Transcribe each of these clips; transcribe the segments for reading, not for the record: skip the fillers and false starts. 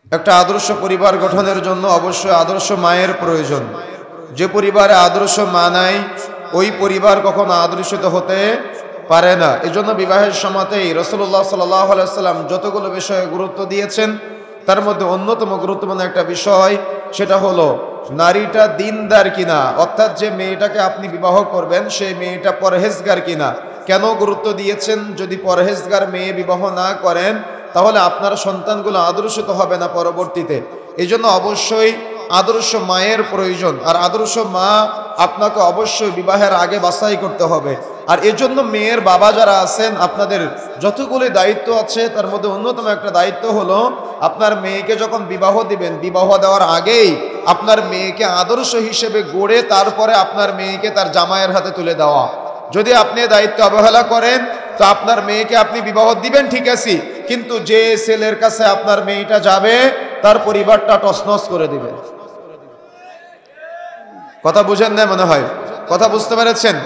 একটা আদর্শ পরিবার গঠনের জন্য অবশ্যই আদর্শ মায়ের প্রয়োজন। যে পরিবারে আদর্শ মা নাই, ওই পরিবার কখনো আদর্শিত হতে পারে না। এজন্য বিবাহের সময়তেই রাসূলুল্লাহ সাল্লাল্লাহু আলাইহি ওয়াসাল্লাম যতগুলো বিষয়ে গুরুত্ব দিয়েছেন, তার মধ্যে অন্যতম গুরুত্বপূর্ণ একটা বিষয়, সেটা হলো নারীটা দিনদার কিনা, অর্থাৎ যে মেয়েটাকে আপনি বিবাহ করবেন সেই মেয়েটা পরহেজগার কিনা। কেন গুরুত্ব দিয়েছেন? যদি পরহেজগার মেয়ে বিবাহ না করেন তাহলে আপনার সন্তানগুলো আদর্শিত হবে না পরবর্তীতে। এই জন্য অবশ্যই আদর্শ মায়ের প্রয়োজন, আর আদর্শ মা আপনাকে অবশ্যই বিবাহের আগে বাছাই করতে হবে। আর এজন্য মেয়ের বাবা যারা আছেন, আপনাদের যতগুলি দায়িত্ব আছে তার মধ্যে অন্যতম একটা দায়িত্ব হলো আপনার মেয়েকে যখন বিবাহ দিবেন, বিবাহ দেওয়ার আগেই আপনার মেয়েকে আদর্শ হিসেবে গড়ে তারপরে আপনার মেয়েকে তার জামাইয়ের হাতে তুলে দেওয়া। যদি আপনি দায়িত্ব অবহেলা করেন তো আপনার মেয়েকে আপনি বিবাহ দিবেন ঠিক আছে, কিন্তু যে ছেলের কাছে আপনার মেয়েটা যাবে তার পরিবারটা তছনছ করে দিবে। কথা বুঝেন না মনে হয়? কথা বুঝতে পেরেছেন?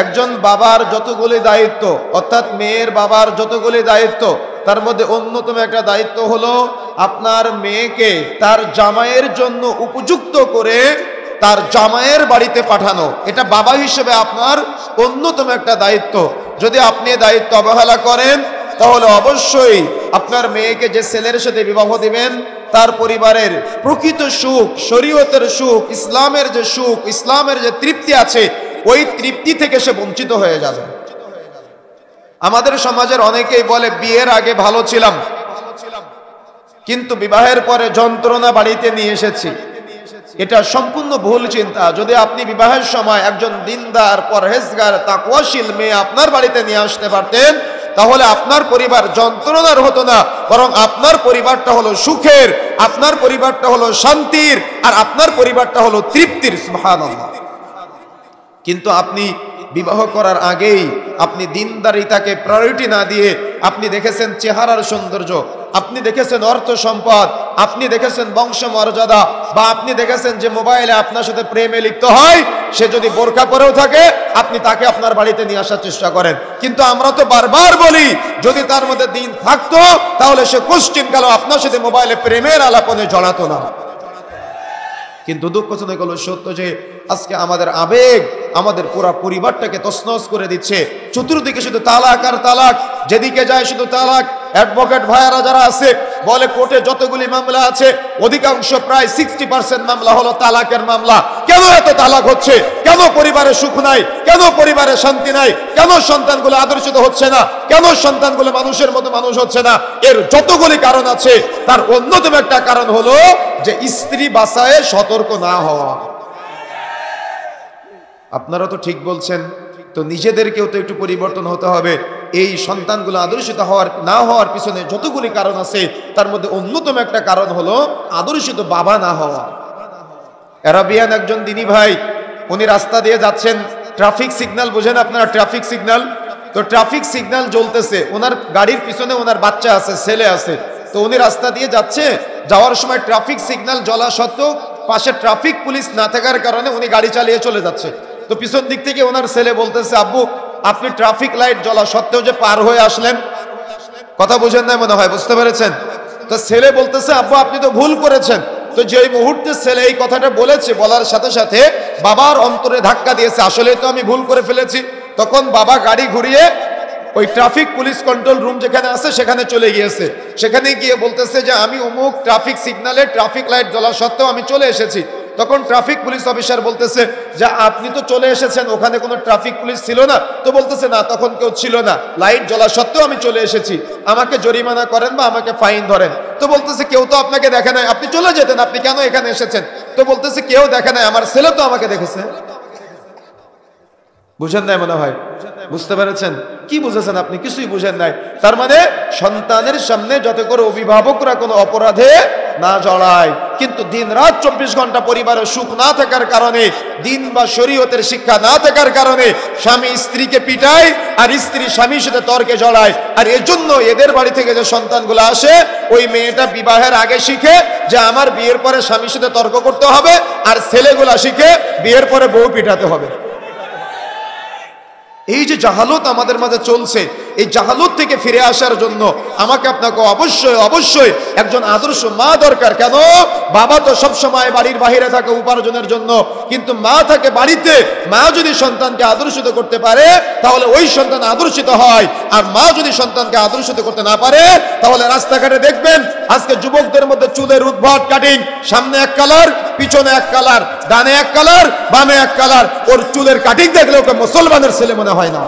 একজন বাবার যতগুলি দায়িত্ব, অর্থাৎ মেয়ের বাবার যতগুলি দায়িত্ব, তার মধ্যে অন্যতম একটা দায়িত্ব হলো আপনার মেয়েকে তার জামাইয়ের জন্য উপযুক্ত করে তার জামাইয়ের বাড়িতে পাঠানো। এটা বাবা হিসেবে আপনার অন্যতম একটা দায়িত্ব। যদি আপনি দায়িত্ব অবহেলা করেন তাহলে অবশ্যই আপনার মেয়েকে যে ছেলের সাথে বিবাহ দিবেন তার পরিবারের প্রকৃত সুখ, শরীয়তের সুখ, ইসলামের যে সুখ, ইসলামের যে তৃপ্তি আছে, ওই তৃপ্তি থেকে সে বঞ্চিত হয়ে যাবে। আমাদের সমাজের অনেকেই বলে বিয়ের আগে ভালো ছিলাম, কিন্তু বিবাহের পরে যন্ত্রণা বাড়িতে নিয়ে এসেছি। এটা সম্পূর্ণ ভুল চিন্তা। যদি আপনি বিবাহের সময় একজন দিনদার, পরহেজগার, তাকওয়াশীল মেয়ে আপনার বাড়িতে নিয়ে আসতে পারতেন, তাহলে আপনার পরিবার যন্ত্রণার হতো না, বরং আপনার পরিবারটা হলো সুখের, আপনার পরিবারটা হলো শান্তির, আর আপনার পরিবারটা হলো তৃপ্তির। সুবহানাল্লাহ। কিন্তু আপনি বিবাহ করার আগেই আপনি দিনদারিতাকে প্রায়োরিটি না দিয়ে আপনি দেখেছেন চেহারার সৌন্দর্য, আপনি দেখেছেন অর্থ সম্পদ, আপনি দেখেছেন বংশ মর্যাদা, বা আপনি দেখেছেন যে মোবাইলে আপনার সাথে প্রেমে লিপ্ত হয়, সে যদি বোরকা পরেও থাকে আপনি তাকে আপনার বাড়িতে নিয়ে আসার চেষ্টা করেন। কিন্তু আমরা তো বারবার বলি, যদি তার মধ্যে দিন থাকতো তাহলে সে কোশ্চিনকালেও আপনার সাথে মোবাইলে প্রেমের আলাপনে জড়াতো না। কিন্তু দুঃখজনক হলো সত্য যে আজকে আমাদের আবেগ আমাদের পুরো পরিবারটাকে তছনছ করে দিচ্ছে। চতুর্দিকে শুধু তালাক আর তালাক, যেদিকে যায় শুধু তালাক। অ্যাডভোকেট ভাইয়ারা যারা আছে বলে কোর্টে যতগুলি মামলা আছে অধিকাংশ প্রায় 60% মামলা হলো তালাকের মামলা। কেন এত তালাক হচ্ছে? কেন পরিবারে সুখ নাই? কেন পরিবারে শান্তি নাই? কেন সন্তানগুলো আদর্শিত হচ্ছে না? কেন সন্তানগুলো মানুষের মতো মানুষ হচ্ছে না? এর যতগুলি কারণ আছে তার অন্যতম একটা কারণ হলো যে স্ত্রী বাছাইয়ে সতর্ক না হওয়া। আপনারা তো ঠিক বলছেন, তো নিজেদেরকেও তো একটু পরিবর্তন হতে হবে। এই সন্তানগুলো আদর্শিত হওয়ার না হওয়ার পিছনে যতগুলি কারণ আছে তার মধ্যে অন্যতম একটা কারণ হলো আদর্শিত বাবা না হওয়া। আরাবিয়ান একজন দিনী ভাই, উনি রাস্তা দিয়ে যাচ্ছেন, ট্রাফিক সিগন্যাল বোঝেন আপনারা? ট্রাফিক সিগন্যাল, তো ট্রাফিক সিগন্যাল জ্বলতেছে, ওনার গাড়ির পিছনে ওনার বাচ্চা আছে, ছেলে আছে, তো উনি রাস্তা দিয়ে যাচ্ছে, যাওয়ার সময় ট্রাফিক সিগন্যাল জ্বলা সত্ত্বেও পাশে ট্রাফিক পুলিশ না থাকার কারণে উনি গাড়ি চালিয়ে চলে যাচ্ছে। তো পিছন দিক থেকে ওনার ছেলে বলতেছে, আব্বু আপনি ট্রাফিক লাইট জ্বলা সত্ত্বেও যে পার হয়ে আসলেন। কথা বুঝেন না মনে হয়? বুঝতে পেরেছেন? তো ছেলে বলতেছে, আব্বু আপনি তো ভুল করেছেন। তো যেই মুহূর্তে ছেলে এই কথাটা বলেছে, বলার সাথে সাথে বাবার অন্তরে ধাক্কা দিয়েছে, আসলে তো আমি ভুল করে ফেলেছি। তখন বাবা গাড়ি ঘুরিয়ে ওই ট্রাফিক পুলিশ কন্ট্রোল রুম যেখানে আছে সেখানে চলে গিয়েছে। সেখানে গিয়ে বলতেছে যে আমি অমুক ট্রাফিক সিগন্যালে ট্রাফিক লাইট জ্বলা সত্ত্বেও আমি চলে এসেছি। তখন ট্রাফিক পুলিশ অফিসার বলতেছে যে আপনি তো চলে এসেছেন, ওখানে কোনো ট্রাফিক পুলিশ ছিল না? তো বলতেছে না, তখন কেউ ছিল না, লাইট জ্বলা সত্ত্বেও আমি চলে এসেছি, আমাকে জরিমানা করেন বা আমাকে ফাইন ধরেন। তো বলতেছে কেউ তো আপনাকে দেখে নাই, আপনি চলে যেতেন, আপনি কেন এখানে এসেছেন? তো বলতেছে কেউ দেখে নাই, আমার ছেলে তো আমাকে দেখেছে। বুঝেন নাই মনে হয়? বুঝতে পেরেছেন? কি বুঝেছেন আপনি? কিছুই বুঝেন নাই। তার মানে সন্তানের সামনে যাতে করে অভিভাবকরা কোনো অপরাধে না জড়ায়। কিন্তু দিন রাত 24 ঘন্টা পরিবারের সুখ না থাকার কারণে, দিন বা শরীয়তের শিক্ষা না থাকার কারণে স্বামী স্ত্রীকে পিটায় আর স্ত্রী স্বামীর সাথে তর্কে জড়ায়। আর এজন্য এদের বাড়ি থেকে যে সন্তানগুলো আসে, ওই মেয়েটা বিবাহের আগে শিখে যে আমার বিয়ের পরে স্বামীর সাথে তর্ক করতে হবে, আর ছেলেগুলা শিখে বিয়ের পরে বউ পিটাতে হবে। এই যে জাহালত আমাদের মাঝে চলছে, এই জাহালত থেকে ফিরে আসার জন্য আমাকে আপনাকে অবশ্যই অবশ্যই একজন আদর্শ মা দরকার। কেন? বাবা তো সব সময় বাড়ির বাইরে থাকে উপার্জনের জন্য, কিন্তু মা থাকে বাড়িতে। মা যদি সন্তানকে আদর্শিত করতে পারে তাহলে ওই সন্তান আদর্শিত হয়, আর মা যদি সন্তানকে আদর্শিত করতে না পারে তাহলে রাস্তাঘাটে দেখবেন আজকে যুবকদের মধ্যে চুলের উদ্ভট কাটিং, সামনে এক কালার, পিছনে এক কালার, ডানে এক কালার, বামে এক কালার। ওর চুলের কাটিং দেখলে ওকে মুসলমানের ছেলে মনে হয় না।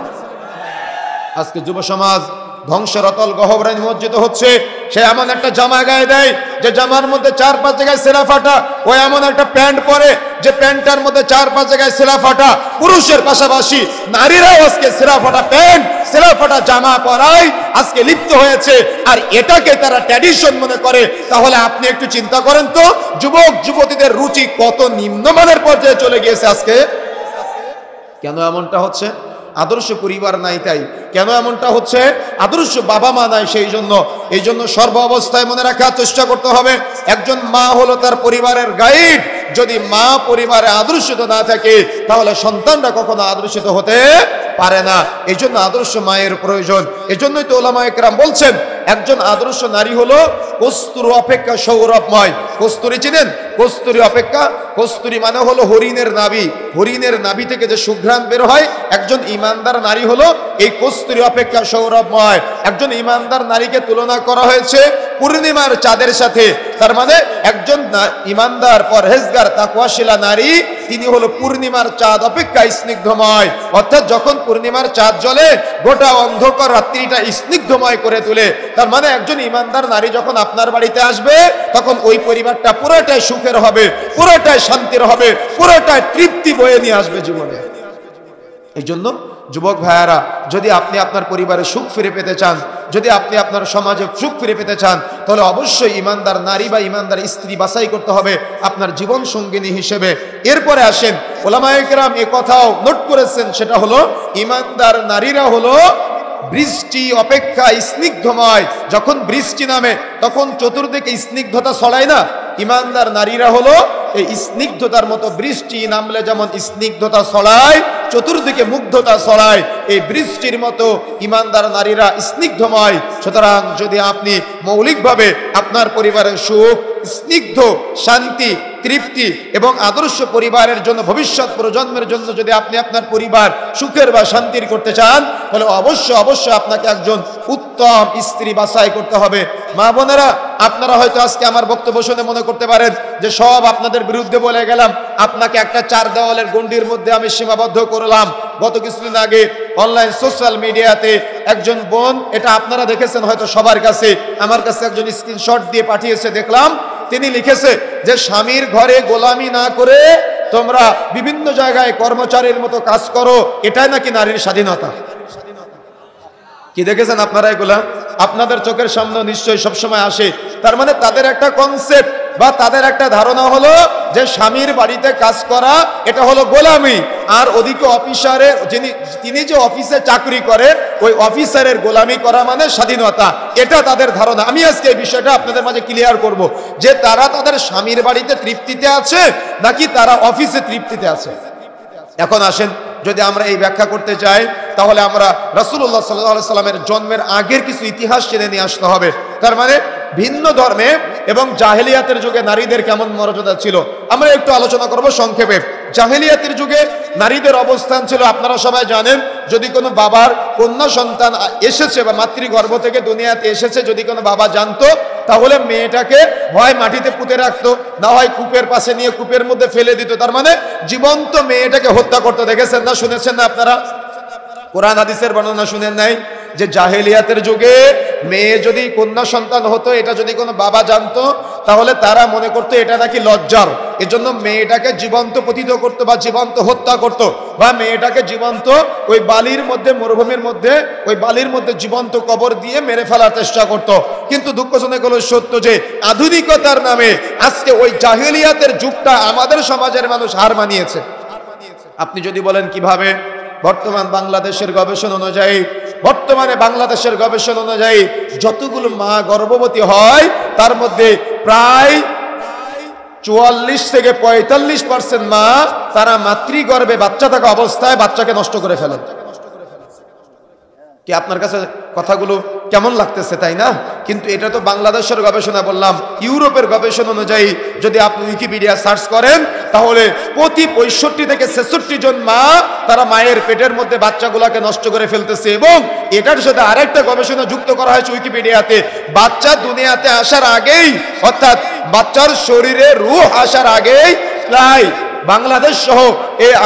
আজকে যুব সমাজ ধ্বংসের অতল গহ্বরে নিমজ্জিত হচ্ছে। সে এমন একটা জামা গায়ে দেয় যে জামার মধ্যে 4-5 জায়গায় সেরা ফাটা, ও এমন একটা প্যান্ট পরে যে প্যান্টটার মধ্যে 4-5 জায়গায় সেরা ফাটা। পুরুষের পাশাপাশি নারীরাও আজকে সেরা ফাটা প্যান্ট, সেরা ফাটা জামা পরায় আজকে লিপ্ত হয়েছে, আর এটাকে তারা ট্র্যাডিশন মনে করে। তাহলে আপনি একটু চিন্তা করেন তো, যুবক যুবতীদের রুচি কত নিম্নমানের পর্যায়ে চলে গিয়েছে আজকে। কেন এমনটা হচ্ছে? আদর্শ পরিবার নাই তাই। কেন এমনটা হচ্ছে? আদর্শ বাবা মা নাই সেই জন্য। এই জন্য সর্ব অবস্থায় মনে রাখার চেষ্টা করতে হবে, একজন মা হলো তার পরিবারের গাইড। যদি মা পরিবারে আদর্শিত না থাকে তাহলে সন্তানরা কখনো আদর্শিত হতে পারে না। এই জন্য আদর্শ মায়ের প্রয়োজন। এই জন্যই তো ওলামায়ে কেরাম বলছেন একজন আদর্শ নারী হলো কস্তুরী অপেক্ষা সৌরভময়। কস্তুরী চিনেন? কস্তুরী অপেক্ষা, কস্তুরী মানে হলো হরিণের নাভি। হরিণের নাভি থেকে যে সুঘ্রাণ বের হয়, একজন ইমানদার নারী হলো এই কস্তুরী অপেক্ষা সৌরভময়। একজন ইমানদার নারীকে তুলনা করা হয়েছে পূর্ণিমার চাঁদের সাথে। তার মানে একজন ইমানদার পরহেজগার তাকওয়াশীলা নারী তিনি হলো পূর্ণিমার চাঁদ অপেক্ষা স্নিগ্ধময়। অর্থাৎ যখন পূর্ণিমার চাঁদ জ্বলে গোটা অন্ধকার রাত্রিটা স্নিগ্ধময় করে তোলে। তার মানে একজন ইমানদার নারী যখন আপনার বাড়িতে আসবে তখন ওই পরিবারটা পুরোটাই সুখের হবে, পুরোটাই শান্তির হবে, পুরোটাই তৃপ্তি বয়ে নিয়ে আসবে জীবনে। এই জন্য যুবক ভাইয়ারা, যদি আপনি আপনার পরিবারে সুখ ফিরে পেতে চান, যদি আপনি আপনার সমাজে সুখ ফিরে পেতে চান, তাহলে অবশ্যই ইমানদার নারী বা ইমানদার স্ত্রী বাছাই করতে হবে আপনার জীবন সঙ্গিনী হিসেবে। এরপরে আসেন, ওলামায়ে কেরাম এ কথাও নোট করেছেন, সেটা হলো ইমানদার নারীরা হলো বৃষ্টি অপেক্ষা স্নিগ্ধময়। যখন বৃষ্টি নামে তখন চতুর্দিকে স্নিগ্ধতা ছড়ায় না? ইমানদার নারীরা হলো এই স্নিগ্ধতার মতো, বৃষ্টি নামলে যেমন স্নিগ্ধতা ছড়ায়, চতুর্দিকে মুগ্ধতা ছড়ায়, এই বৃষ্টির মতো ইমানদার নারীরা স্নিগ্ধময়। সুতরাং যদি আপনি মৌলিকভাবে আপনার পরিবারের সুখ, স্নিগ্ধ, শান্তি, তৃপ্তি এবং আদর্শ পরিবারের জন্য, ভবিষ্যৎ প্রজন্মের জন্য যদি আপনি আপনার পরিবার সুখের বা শান্তির করতে চান, তাহলে অবশ্যই অবশ্যই আপনাকে একজন উত্তম স্ত্রী বাছাই করতে হবে। মা বোনেরা, আপনারা হয়তো আজকে আমার বক্তব্য শুনে মনে করতে পারেন যে সব আপনাদের বিরুদ্ধে বলে গেলাম, আপনাকে একটা 4 দেওয়ালের গণ্ডির মধ্যে আমি সীমাবদ্ধ করলাম। গত কিছুদিন আগে অনলাইন সোশ্যাল মিডিয়াতে একজন বোন, এটা আপনারা দেখেছেন হয়তো সবার কাছে, আমার কাছে একজন স্ক্রিনশট দিয়ে পাঠিয়েছে, দেখলাম তিনি লিখেছে যে স্বামীর ঘরে গোলামি না করে তোমরা বিভিন্ন জায়গায় কর্মচারীর মতো কাজ করো, এটাই নাকি নারীর স্বাধীনতা। কি দেখেছেন আপনারা এগুলা? আপনাদের চোখের সামনে নিশ্চয়ই সবসময় আসে। তার মানে তাদের একটা কনসেপ্ট বা তাদের একটা ধারণা হলো যে স্বামীর বাড়িতে কাজ করা এটা হলো গোলামি, আর ওদিকে অফিসারের তিনি যে অফিসে চাকরি করে ওই অফিসারের গোলামি করা মানে স্বাধীনতা, এটা তাদের ধারণা। আমি আজকে এই বিষয়টা আপনাদের মাঝে ক্লিয়ার করব যে তারা তাদের স্বামীর বাড়িতে তৃপ্তিতে আছে নাকি তারা অফিসে তৃপ্তিতে আছে। এখন আসেন, যদি আমরা এই ব্যাখ্যা করতে চাই তাহলে আমরা রাসূলুল্লাহ সাল্লাল্লাহু আলাইহি সাল্লামের জন্মের আগের কিছু ইতিহাস জেনে নিয়ে আসতে হবে। তার মানে ভিন্ন ধর্মে এবং জাহেলিয়াতের যুগে নারীদের কেমন মর্যাদা ছিল আমরা একটু আলোচনা করব সংক্ষেপে। জাহেলিয়াতের যুগে নারীদের অবস্থান ছিল, আপনারা সবাই জানেন, যদি কোনো বাবার কন্যা সন্তান এসেছে বা মাতৃগর্ভ থেকে দুনিয়াতে এসেছে, যদি কোনো বাবা জানতো তাহলে মেয়েটাকে হয় মাটিতে পুঁতে রাখতো, না হয় কূপের পাশে নিয়ে কূপের মধ্যে ফেলে দিত। তার মানে জীবন্ত মেয়েটাকে হত্যা করতে। দেখেছেন না, শুনেছেন না আপনারা? কোরআন হাদিসের বর্ণনা শুনেন নাই যে জাহেলিয়াতের যুগে মেয়ে যদি কন্যা সন্তান হতো, এটা যদি কোনো বাবা জানতো তাহলে তারা মনে করতো এটা নাকি লজ্জার, এজন্য মেয়েটাকে জীবন্ত পতিত করতো বা জীবন্ত হত্যা করতো, বা মেয়েটাকে জীবন্ত ওই বালির মধ্যে, মরুভূমির মধ্যে ওই বালির মধ্যে জীবন্ত কবর দিয়ে মেরে ফেলার চেষ্টা করতো। কিন্তু দুঃখজনক হলো সত্য যে আধুনিকতার নামে আজকে ওই জাহেলিয়াতের যুগটা আমাদের সমাজের মানুষ হার মানিয়েছে। আপনি যদি বলেন কিভাবে, বর্তমান বাংলাদেশের গবেষণা অনুযায়ী যতগুলো মা গর্ভবতী হয় তার মধ্যে প্রায় 44 থেকে 45% মা তারা মাতৃগর্ভে বাচ্চা থাকা অবস্থায় বাচ্চাকে নষ্ট করে ফেলেন। কি আপনার কাছে কথাগুলো কেমন লাগতেছে, তাই না? কিন্তু এটা তো বাংলাদেশের গবেষণা বললাম। ইউরোপের গবেষণা অনুযায়ী যদি আপনি উইকিপিডিয়া সার্চ করেন, তাহলে প্রতি 65 থেকে 66 জন মা তারা মায়ের পেটের মধ্যে বাচ্চাগুলোকে নষ্ট করে ফেলতেছে। এবং এটার সাথে আরেকটা গবেষণা যুক্ত করা হয়েছে উইকিপিডিয়াতে, বাচ্চা দুনিয়াতে আসার আগেই, অর্থাৎ বাচ্চার শরীরে রূহ আসার আগেই প্রায় বাংলাদেশ সহ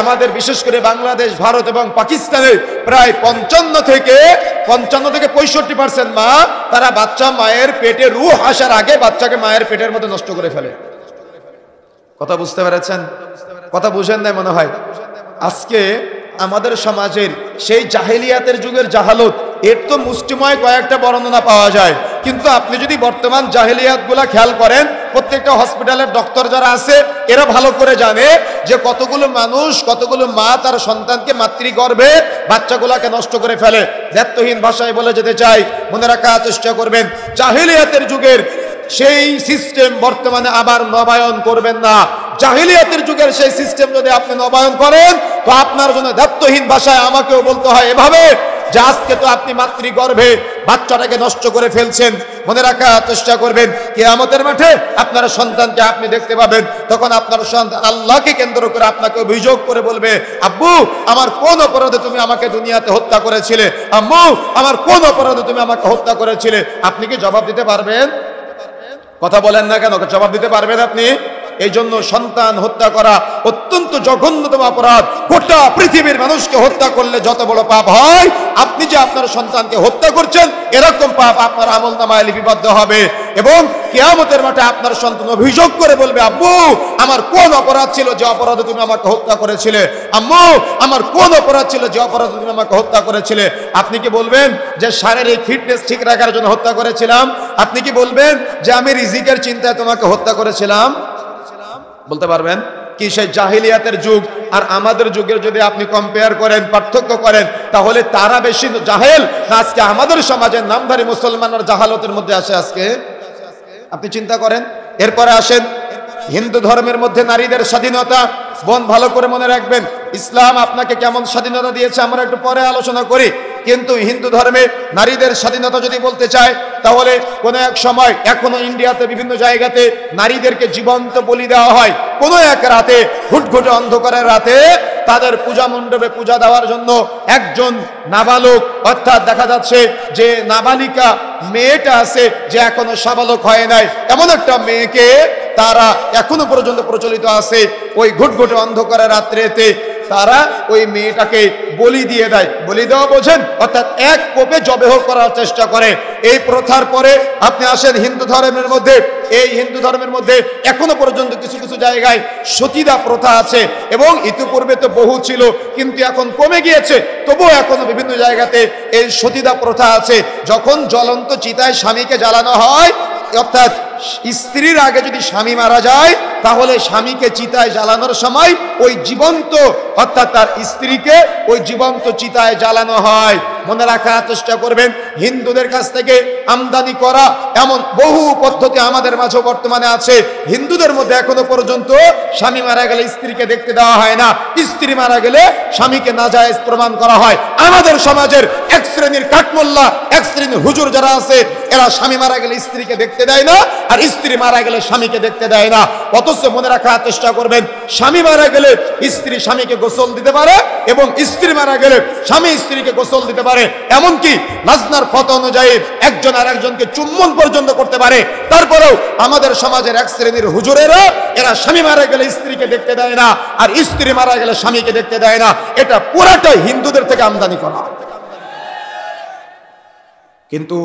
আমাদের বিশেষ করে বাংলাদেশ, ভারত এবং পাকিস্তানের প্রায় 55 থেকে 65% মা তারা বাচ্চা মায়ের পেটে রূহ আসার আগে বাচ্চাকে মায়ের পেটের মধ্যে নষ্ট করে ফেলে। কথা বুঝতে পেরেছেন? কথা বুঝেন না মনে হয়। আজকে আমাদের সমাজের সেই জাহেলিয়াতের যুগের জাহালত এর তো মুষ্টিময় কয়েকটা বর্ণনা পাওয়া যায়, কিন্তু আপনি যদি বর্তমান জাহেলিয়াতগুলা খেয়াল করেন, প্রত্যেকটা হসপিটালের ডক্টর যারা আছে এরা ভালো করে জানে যে কতগুলো মানুষ, কতগুলো মা তার সন্তানকে মাতৃগর্ভে বাচ্চাগুলাকে নষ্ট করে ফেলে। দায়িত্বহীন ভাষায় বলে যেতে চাই, মনে রাখার চেষ্টা করবেন, জাহেলিয়াতের যুগের সেই সিস্টেম বর্তমানে আবার নবায়ন করবেন না। জাহেলিয়াতের যুগের সেই সিস্টেম যদি আপনি নবায়ন করেন, তো আপনার জন্য দায়িত্বহীন ভাষায় আমাকেও বলতে হয় এভাবে যে আজকে তো আপনি মাতৃগর্ভে বাচ্চাটাকে নষ্ট করে ফেলছেন। মনে রাখার চেষ্টা করবেন, কিয়ামতের মাঠে আপনার সন্তানকে আপনি দেখতে পাবেন, তখন আপনার সন্তান আল্লাহকে কেন্দ্র করে আপনাকে অভিযোগ করে বলবে, আব্বু আমার কোন অপরাধে তুমি আমাকে দুনিয়াতে হত্যা করেছিলে, আম্মু আমার কোন অপরাধে তুমি আমাকে হত্যা করেছিলে। আপনি কি জবাব দিতে পারবেন? কথা বলেন না কেন? জবাব দিতে পারবেন আপনি? এই জন্য সন্তান হত্যা করা অত্যন্ত জঘন্যতম অপরাধ। গোটা পৃথিবীর মানুষকে হত্যা করলে যত বড় পাপ হয়, আপনি যে আপনার সন্তানকে হত্যা করছেন এরকম পাপ আপনার আমলনামায় লিপিবদ্ধ হবে। এবং কিয়ামতের মাঠে আপনার সন্তান অভিযোগ করে বলবে, আব্বু আমার কোন অপরাধ ছিল যে অপরাধে তুমি আমাকে হত্যা করেছিলে, আম্মু আমার কোন অপরাধ ছিল যে অপরাধে তুমি আমাকে হত্যা করেছিলে। আপনি কি বলবেন যে শারীরিক ফিটনেস ঠিক রাখার জন্য হত্যা করেছিলাম? আপনি কি বলবেন যে আমি রিজিকের চিন্তায় তোমাকে হত্যা করেছিলাম? বলতে পারবেন কি? সেই জাহেলিয়াতের যুগ আর আমাদের যুগের যদি আপনি কম্পেয়ার করেন, পার্থক্য করেন, তাহলে তারা বেশি জাহেল না আজকে আমাদের সমাজের নামধারী মুসলমানরা জাহালতের মধ্যে আছে আজকে? আপনি চিন্তা করেন। এরপরে আসেন হিন্দু ধর্মের মধ্যে নারীদের স্বাধীনতা। বোন ভালো করে মনে রাখবেন, ইসলাম আপনাকে কেমন স্বাধীনতা দিয়েছে আমরা একটু পরে আলোচনা করি, কিন্তু হিন্দু ধর্মে নারীদের স্বাধীনতা যদি বলতে চায়, তাহলে কোনো এক সময় এখনো ইন্ডিয়াতে বিভিন্ন জায়গাতে নারীদেরকে জীবন্ত বলি দেওয়া হয়। কোনো এক রাতে, ঘুটঘুটে অন্ধকারের রাতে তাদের পূজা মণ্ডপে পূজা দেওয়ার জন্য একজন নাবালক, অর্থাৎ দেখা যাচ্ছে যে নাবালিকা মেয়েটা আছে যে এখনো সাবালক হয় নাই, এমন একটা মেয়েকে তারা এখনো পর্যন্ত প্রচলিত আছে, ওই ঘুটঘুটে অন্ধকারের রাত্রিতে তারা ওই মেয়েটাকে বলি দিয়ে দেয়। বলি দেওয়া বোঝেন, অর্থাৎ এক কোপে জবেহ করার চেষ্টা করে। এই প্রথার পরে আপনি আসেন হিন্দু ধর্মের মধ্যে। এই হিন্দু ধর্মের মধ্যে এখনো পর্যন্ত কিছু কিছু জায়গায় সতীদাহ প্রথা আছে, এবং ইতিপূর্বে তো বহু ছিল কিন্তু এখন কমে গিয়েছে, তবুও এখনো বিভিন্ন জায়গাতে এই সতীদাহ প্রথা আছে। যখন জ্বলন্ত চিতায় স্বামীকে জ্বালানো হয়, অর্থাৎ স্ত্রীর আগে যদি স্বামী মারা যায়, তাহলে স্বামীকে চিতায় জ্বালানোর সময় ওই জীবন্ত, অর্থাৎ তার স্ত্রীকে ওই জীবন্ত চিতায় জ্বালানো হয়। মনে রাখার চেষ্টা করবেন, হিন্দুদের কাছ থেকে আমদানি করা এমন বহু পদ্ধতি আমাদের মাঝে বর্তমানে আছে। হিন্দুদের মধ্যে এখনো পর্যন্ত স্বামী মারা গেলে স্ত্রীকে দেখতে দেওয়া হয় না, স্ত্রী মারা গেলে স্বামীকে নাজায়েজ প্রমাণ করা হয়। আমাদের সমাজের এক শ্রেণীর কাঠমোল্লা, এক শ্রেণীর হুজুর যারা আছে, এরা স্বামী মারা গেলে স্ত্রীকে দেখতে দেয় না, আর স্ত্রী মারা গেলে স্বামীকে দেখতে দেয় না। অথচ মনে রাখার চেষ্টা করবেন, স্বামী মারা গেলে স্ত্রী স্বামীকে গোসল দিতে পারে, এবং স্ত্রী মারা গেলে স্বামী স্ত্রীকে গোসল দিতে পারে। এমনকি লাজনার ফতোয়া অনুযায়ী একজন আর একজনকে চুম্বন পর্যন্ত করতে পারে। তারপরেও আমাদের সমাজের এক শ্রেণীর হুজুরেরা, এরা স্বামী মারা গেলে স্ত্রীকে দেখতে দেয় না, আর স্ত্রী মারা গেলে স্বামীকে দেখতে দেয় না। এটা পুরাটাই হিন্দুদের থেকে আমদানি করা। কিন্তু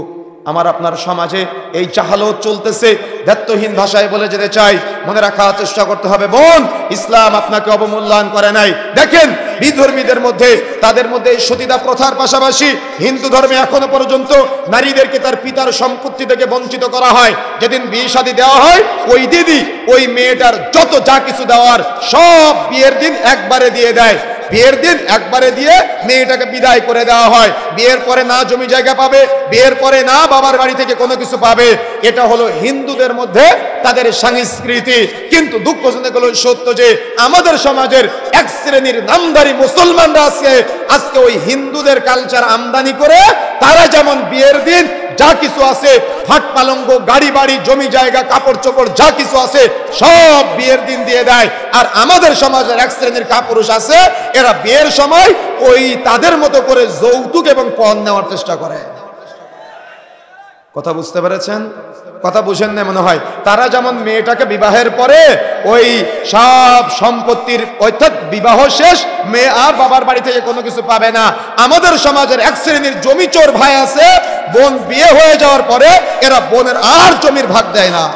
আমার আপনার সমাজে এই জাহালত চলতেছে। দায়িত্বহীন ভাষায় বলে যেতে চাই, মনে রাখার চেষ্টা করতে হবে, বোন ইসলাম আপনাকে অবমূল্যায়ন করে নাই। দেখেন বিধর্মীদের মধ্যে, তাদের মধ্যে এই সতীদাহ প্রথার পাশাপাশি হিন্দু ধর্মে এখনো পর্যন্ত নারীদেরকে তার পিতার সম্পত্তি থেকে বঞ্চিত করা হয়। যেদিন বিয়ে শাদী দেওয়া হয়, ওই দিদি ওই মেয়েটার যত যা কিছু দেওয়ার সব বিয়ের দিন একবারে দিয়ে দেয়। বিয়ের দিন একবারে দিয়ে মেয়েটাকে বিদায় করে দেওয়া হয়। বিয়ের পরে না জমি জায়গা পাবে, বিয়ের পরে না বাবার বাড়ি থেকে কোনো কিছু পাবে। এটা হলো হিন্দুদের মধ্যে তাদের সংস্কৃতি। কিন্তু দুঃখজনক হলো সত্য যে আমাদের সমাজের এক শ্রেণীর নামধারী মুসলমানরা আজকে ওই হিন্দুদের কালচার আমদানি করে তারা যেমন বিয়ের দিন যা কিছু আছে, ফাট পালঙ্গ, গাড়ি বাড়ি, জমি জায়গা, কাপড় চোপড় যা কিছু আছে সব বিয়ের দিন দিয়ে দেয়। আর আমাদের সমাজের এক শ্রেণীর কাপুরুষ আছে, এরা বিয়ের সময় ওই তাদের মতো করে যৌতুক এবং পণ নেওয়ার চেষ্টা করে। কথা বুঝতে পেরেছেন? কথা বুঝেন না মনে হয়। তারা যেমন মেয়েটাকে বিবাহের পরে ওই সব সম্পত্তির, অর্থাৎ বিবাহ শেষ, মেয়ে আর বাবার বাড়ি থেকে কোনো কিছু পাবে না। আমাদের সমাজের এক শ্রেণীর জমি চোর ভাই আছে, বোন বিয়ে হয়ে যাওয়ার পরে এরা বোনের আর জমির ভাগ দেয় না।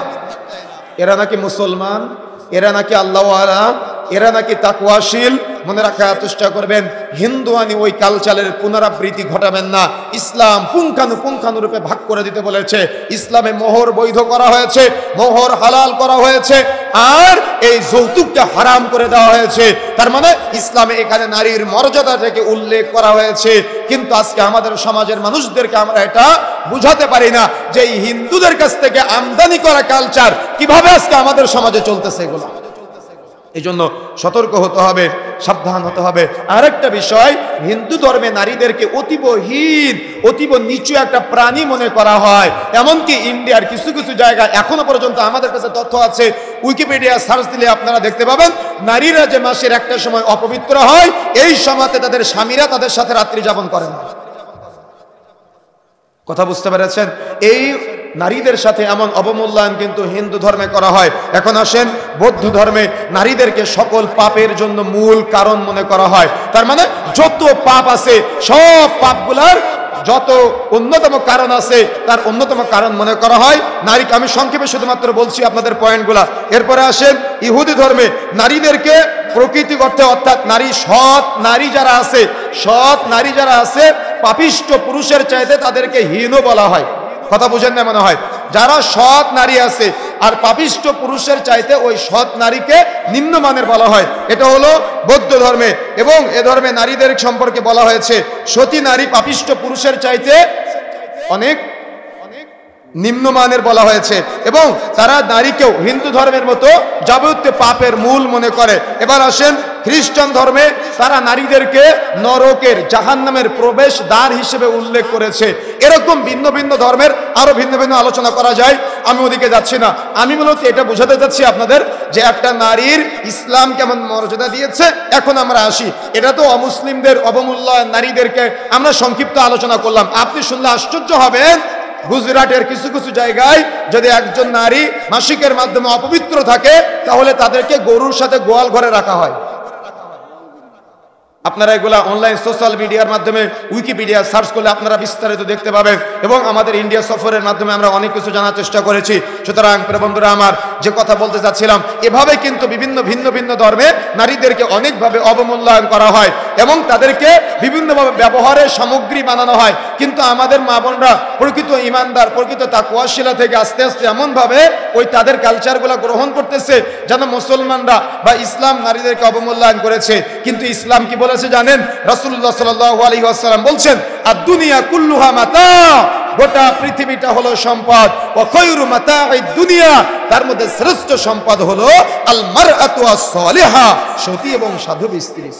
এরা নাকি মুসলমান, এরা নাকি আল্লাহওয়ালা, এরা নাকি তাকওয়াশীল। মনে রাখার চেষ্টা করবেন, হিন্দুয়ানি ওই কালচারের পুনরাবৃত্তি ঘটাবেন না। ইসলাম পুঙ্খানুরূপে ভাগ করে দিতে বলেছে। ইসলামে মোহর বৈধ করা হয়েছে, মোহর হালাল করা হয়েছে, আর এই যৌতুককে হারাম করে দেওয়া হয়েছে। তার মানে ইসলামে এখানে নারীর মর্যাদা থেকে উল্লেখ করা হয়েছে। কিন্তু আজকে আমাদের সমাজের মানুষদেরকে আমরা এটা বুঝাতে পারি না যে এই হিন্দুদের কাছ থেকে আমদানি করা কালচার কিভাবে আজকে আমাদের সমাজে চলতেছে। এগুলো এই জন্য সতর্ক হতে হবে, সাবধান হতে হবে। আরেকটা বিষয়, হিন্দু ধর্মে নারীদেরকে অতীব হীন, অতীব নিচু একটা প্রাণী মনে করা হয়। এমনকি ইন্ডিয়ার কিছু কিছু জায়গায় এখনো পর্যন্ত আমাদের কাছে তথ্য আছে, উইকিপিডিয়া সার্চ দিলে আপনারা দেখতে পাবেন, নারীরা যে মাসের একটা সময় অপবিত্র হয়, এই সময়তে তাদের স্বামীরা তাদের সাথে রাত্রি যাপন করে না। কথা বুঝতে পেরেছেন? এই নারীদের সাথে এমন অবমূল্যায়ন কিন্তু হিন্দু ধর্মে করা হয়। এখন আসেন, বৌদ্ধ ধর্মে নারীদেরকে সকল পাপের জন্য মূল কারণ মনে করা হয়। তার মানে যত পাপ আছে সব পাপগুলার যত অন্যতম কারণ আছে তার অন্যতম কারণ মনে করা হয় নারীকে। আমি সংক্ষেপে শুধুমাত্র বলছি আপনাদের পয়েন্টগুলা। এরপরে আসেন, ইহুদি ধর্মে নারীদেরকে প্রকৃতি অর্থে, অর্থাৎ নারী, সৎ নারী যারা আছে, সৎ নারী যারা আছে, পাপিষ্ঠ পুরুষের চাইতে তাদেরকে হীন বলা হয়। কথা বুঝেন না মনে হয়? যারা সৎ নারী আছে আর পাপিষ্ঠ পুরুষের চাইতে ওই সৎ নারীকে নিম্নমানের বলা হয়। এটা হলো বৌদ্ধ ধর্মে। এবং এ ধর্মে নারীদের সম্পর্কে বলা হয়েছে সতী নারী পাপিষ্ঠ পুরুষের চাইতে অনেক নিম্নমানের বলা হয়েছে। এবং তারা নারীকেও হিন্দু ধর্মের মতো যাবতীয় পাপের মূল মনে করে। এবার আসেন খ্রিস্টান ধর্মে, তারা নারীদেরকে নরকের, জাহান্নামের প্রবেশ দ্বার হিসেবে উল্লেখ করেছে। এরকম ভিন্ন ভিন্ন ধর্মের আরো ভিন্ন ভিন্ন আলোচনা করা যায়, আমি ওদিকে যাচ্ছি না। আমি মূলত এটা বোঝাতে চাচ্ছি আপনাদের যে একটা নারীর ইসলাম কেমন মর্যাদা দিয়েছে। এখন আমরা আসি, এটা তো অমুসলিমদের অবমূল্যায়ন, নারীদেরকে আমরা সংক্ষিপ্ত আলোচনা করলাম। আপনি শুনলে আশ্চর্য হবেন, গুজরাটের কিছু কিছু জায়গায় যদি একজন নারী মাসিকের মাধ্যমে অপবিত্র থাকে তাহলে তাদেরকে গরুর সাথে গোয়াল ঘরে রাখা হয়। আপনারা এগুলা অনলাইন সোশ্যাল মিডিয়ার মাধ্যমে উইকিপিডিয়া সার্চ করলে আপনারা বিস্তারিত দেখতে পাবেন। এবং আমাদের ইন্ডিয়া সফরের মাধ্যমে আমরা অনেক কিছু জানার চেষ্টা করেছি। সুতরাং প্রিয় বন্ধুরা, আমার যে কথা বলতে চাচ্ছিলাম, এভাবে কিন্তু বিভিন্ন ভিন্ন ভিন্ন ধর্মে নারীদেরকে অনেকভাবে অবমূল্যায়ন করা হয় এবং তাদেরকে বিভিন্নভাবে ব্যবহারের সামগ্রী বানানো হয়। কিন্তু আমাদের মা বোনরা প্রকৃত ইমানদার, প্রকৃত তাকওয়াশীলা থেকে আস্তে আস্তে এমনভাবে ওই তাদের কালচারগুলো গ্রহণ করতেছে যেন মুসলমানরা বা ইসলাম নারীদেরকে অবমূল্যায়ন করেছে। কিন্তু ইসলাম কি বলেছে জানেন? রাসূলুল্লাহ সাল্লাল্লাহু আলাইহি ওয়াসাল্লাম বলছেন, আদ-দুনিয়া কুল্লুহা মাতা, গোটা পৃথিবীটা হলো সম্পদ। ওয়া খায়রু মাতাঈদ দুনিয়া, তার মধ্যে শ্রেষ্ঠ সম্পদ হলো আল মারআতু আস-সালিহা, সতী এবং সাধু স্ত্রী।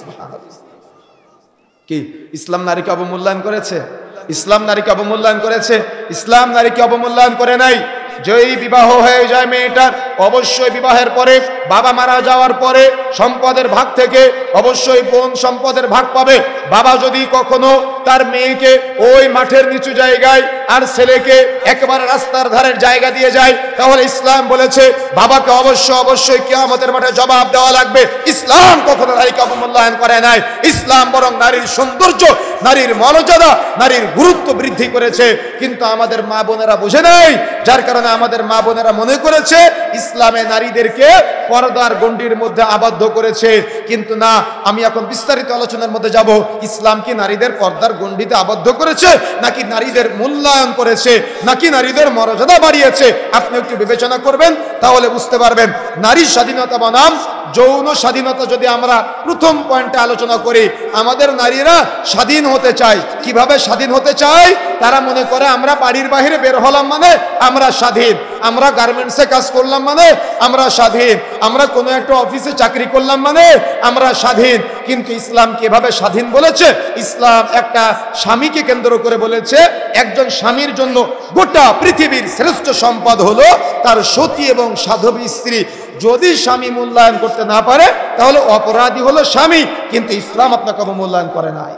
কি ইসলাম নারীকে অবমূল্যায়ন করেছে? ইসলাম নারীকে অবমূল্যায়ন করেছে? ইসলাম নারীকে অবমূল্যায়ন করে নাই। যেই বিবাহ হয়ে যায় মেয়েটার, অবশ্যই বিবাহের পরে, বাবা মারা যাওয়ার পরে সম্পদের ভাগ থেকে অবশ্যই বোন সম্পদের ভাগ পাবে। বাবা যদি কখনো তার মেয়েকে ওই মাঠের নিচু জায়গায় আর ছেলেকে একেবারে রাস্তার ধারের জায়গা দিয়ে যায়, তাহলে ইসলাম বলেছে বাবাকে অবশ্যই কিয়ামতের মাঠে জবাব দেওয়া লাগবে। ইসলাম কখনো নারীকে অবমূল্যায়ন করে নাই। ইসলাম বরং নারীর সৌন্দর্য, নারীর মর্যাদা, নারীর গুরুত্ব বৃদ্ধি করেছে। কিন্তু আমাদের মা বোনেরা বুঝে নাই, যার কারণে আমাদের মা বোনেরা মনে করেছে ইসলামে নারীদেরকে পর্দার গণ্ডির মধ্যে আবদ্ধ করেছে। কিন্তু না, আমি এখন বিস্তারিত আলোচনার মধ্যে যাব। ইসলাম কি নারীদের পর্দার গণ্ডিতে আবদ্ধ করেছে, নাকি নারীদের মূল্যায়ন করেছে, নাকি নারীদের মর্যাদা বাড়িয়েছে? আপনি একটু বিবেচনা করবেন, তাহলে বুঝতে পারবেন। নারী স্বাধীনতা বনাম যৌন স্বাধীনতা যদি আমরা প্রথম পয়েন্টে আলোচনা করি, আমাদের নারীরা স্বাধীন হতে চায়। কিভাবে স্বাধীন হতে চায়? তারা মনে করে আমরা বাড়ির বাইরে বের হলাম মানে আমরা স্বাধীন, আমরা গার্মেন্টসে কাজ করলাম মানে আমরা স্বাধীন, আমরা কোনো একটা অফিসে চাকরি করলাম মানে আমরা স্বাধীন। কিন্তু ইসলাম কিভাবে স্বাধীন বলেছে? ইসলাম একটা স্বামীকে কেন্দ্র করে বলেছে, একজন স্বামীর জন্য গোটা পৃথিবীর শ্রেষ্ঠ সম্পদ হলো তার সতী এবং সাধবী স্ত্রী। যদি স্বামী মূল্যায়ন করতে না পারে তাহলে অপরাধী হলো স্বামী, কিন্তু ইসলাম আপনাকে অবমূল্যায়ন করে নাই।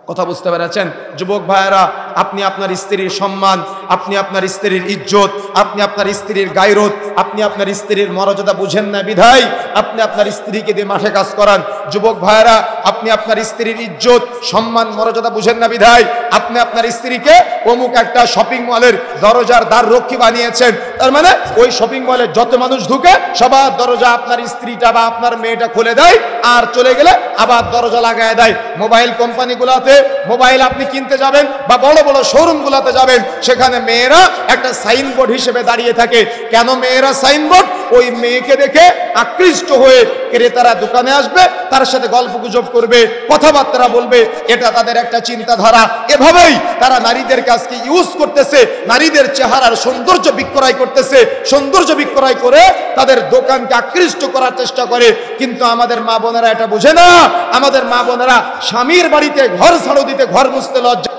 কথা বুঝতে পেরেছেন? যুবক ভাইয়েরা, আপনি আপনার স্ত্রীর সম্মান, আপনি আপনার স্ত্রীর ইজ্জত, আপনি আপনার স্ত্রীর গায়রত, আপনি আপনার স্ত্রীর মর্যাদা বুঝেন না বিধায় আপনি আপনার স্ত্রীকে দিয়ে মাঠে কাজ করান। যুবক ভাইয়েরা, আপনি আপনার স্ত্রীর ইজ্জত, সম্মান, মর্যাদা বুঝেন না বিধায় আপনি আপনার স্ত্রীকে অমুক একটা শপিং মলের দরজার দ্বার রক্ষী বানিয়েছেন। তার মানে ওই শপিং মলে যত মানুষ ঢুকে সবার দরজা আপনার স্ত্রীটা বা আপনার মেয়েটা খুলে দেয়, আর চলে গেলে আবার দরজা লাগায় দেয়। মোবাইল কোম্পানিগুলোতে মোবাইল আপনি কিনতে যাবেন বা বড় বড় শোরুম গুলাতে যাবেন, সেখানে মেয়েরা একটা সাইনবোর্ড হিসেবে দাঁড়িয়ে থাকে। কেন মেয়েরা সাইনবোর্ড? ওই মেয়েকে দেখে আকৃষ্ট হয়ে ক্রেতারা দোকানে আসবে, তার সাথে গল্প গুজব করবে, কথাবার্তা বলবে, এটা তাদের একটা চিন্তাধারা। এভাবেই তারা নারীদের কাজকে ইউজ করতেছে, নারীদের চেহারার সৌন্দর্য বিক্রয় করতেছে, সৌন্দর্য বিক্রয় করে তাদের দোকানকে আকৃষ্ট করার চেষ্টা করে। কিন্তু আমাদের মা বোনেরা এটা বুঝে না। আমাদের মা বোনেরা স্বামীর বাড়িতে ঘর ঝাড়ু দিতে, ঘর মুছতে লজ্জা